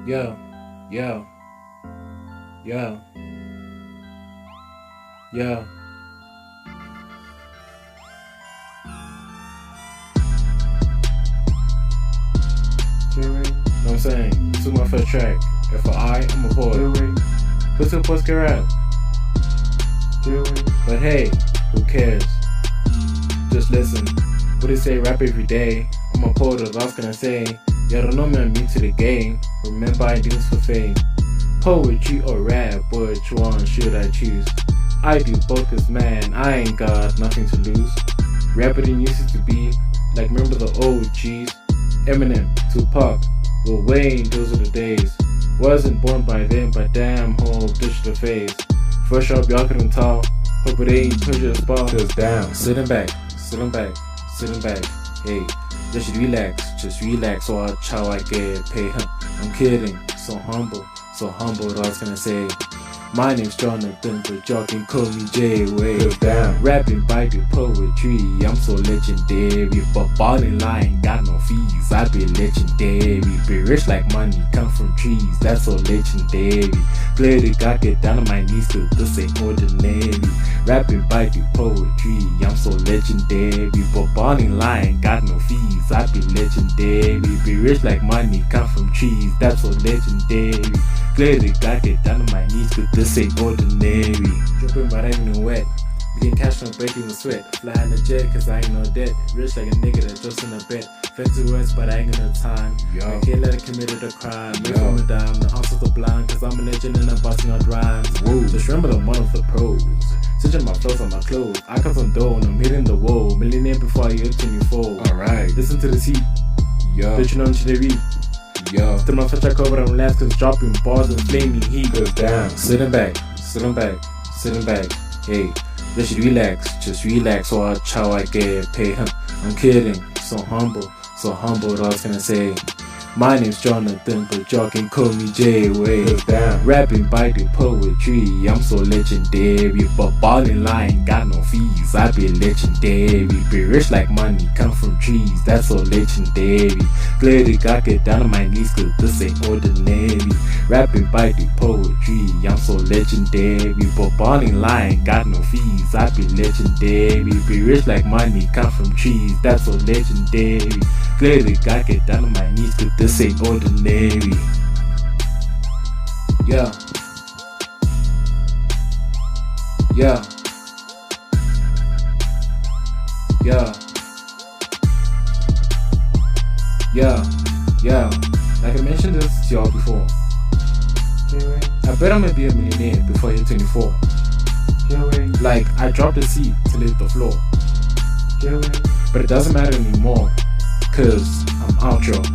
Yo, yo, yo, yo. Know what I'm saying? This is my first track. And for I'm a poet. Who's the post get rap? But hey, who cares? Just listen. What they say, rap every day. I'm a poet, I was gonna say. Y'all don't know me, I'm new to the game. Remember, I do this for fame. Poetry or rap, which one should I choose? I do both, cause man, I ain't got nothing to lose. Rapper than used to be, like remember the OGs. Eminem, Tupac, Lil Wayne, those are the days. Wasn't born by them, but damn, hope ditch the face. First up, y'all couldn't tell. Hope it ain't push your spot. Cause damn, sitting back, hey, just relax, watch how I get paid. I'm kidding, so humble, what I was gonna say. My name's Jonathan, but y'all can call me J-Way. Damn, rapping by the poetry, I'm so legendary. But balling line, got no fees, I be legendary. Be rich like money, come from trees, that's so legendary. Play the God, get down on my knees, cause this ain't ordinary. Rapping by the poetry, I'm so legendary. But balling line, got no fees, I be legendary. Be rich like money, come from trees, that's so legendary. Play the God, get down on my knees, cause this ain't ordinary. Dripping but I ain't even wet. You can catch from breaking the sweat. Fly in the jet cause I ain't no debt. Rich like a nigga that's just in a bed. Fancy words but I ain't got no time. I can't let it committed a crime. Made from a dime, the answers are blind. Cause I'm a legend and I'm busting out rhymes. Just remember the one of the pros. Switching my flows on my clothes. I cut on dough and I'm hitting the wall. Millionaire before I hit 24. Alright, listen to the heat. Bitchin' on to the beat. Through my fetch I cover and laughs cause dropping bars and flaming heat. Cause damn, sitting back, hey, just relax, watch how I get paid. I'm kidding, so humble, what I was gonna say. My name's Jonathan, but y'all can call me J-Way. Rapping by the poetry, I'm so legendary. But balling line, got no fees, I be legendary. Be rich like money, come from trees, that's so legendary. Play the God, get down on my knees, cause this ain't ordinary. Rapping by the poetry, I'm so legendary. But balling line, got no fees, I be legendary. Be rich like money, come from trees, that's so legendary. Play the God, get down on my knees, cause this ain't ordinary. Yeah. Like I mentioned this to y'all before. I bet I'm gonna be a millionaire before I hit 24. Like I dropped the seat to hit the floor. But it doesn't matter anymore, cause I'm out, y'all.